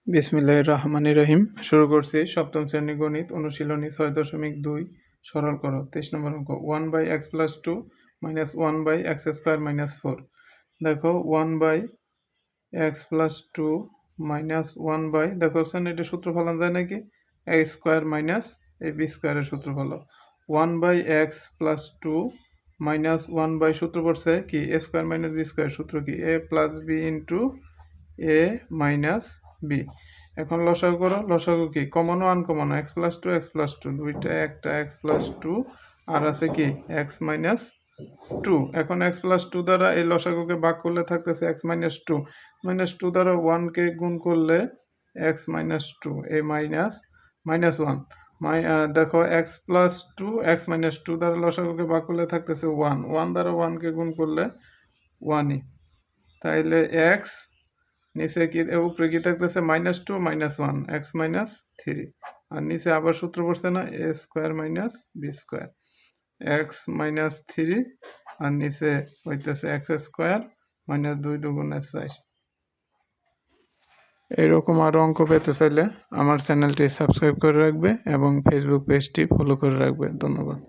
বিসমিল্লাহির রহমানির রহিম। শুরু করছি সপ্তম শ্রেণী গণিত অনুশীলনী ৬.২ সরল করো। ২৩ নম্বর অঙ্ক 1/x + 2 - 1/x² - 4। দেখো 1/x + 2 - 1 দেখো এটা সূত্র ফেলানো যায় নাকি a² - b² এর সূত্র ফেলো। 1/x + 2 - 1 সূত্র পড়ছে কি a² - b² সূত্র কি a + b * a - b। এখন লসাগু করো। লসাগু কি কমন ও আনকমন x + 2 x + 2 দুইটা একটা x + 2 আর আছে কি x - 2। এখন x + 2 দ্বারা এই লসাগুকে ভাগ করলে থাকতেছে x - 2 -2 দ্বারা 1 কে গুণ করলে x - 2 a -1 দেখো x + 2 x - 2 দ্বারা লসাগুকে ভাগ করলে থাকতেছে 1 1 দ্বারা 1 কে গুণ করলে 1ই। তাইলে x নিচে কি উপরে কি থাকতেছে -2 -1 x - 3 আর নিচে আবার সূত্র পড়ছে না a² - b² x - 3 আর নিচে হইতেছে x² - 2 × 4। এরকম আরো অঙ্ক পেতে চাইলে আমার চ্যানেলটি সাবস্ক্রাইব করে রাখবে এবং ফেসবুক পেজটি ফলো করে রাখবে। ধন্যবাদ।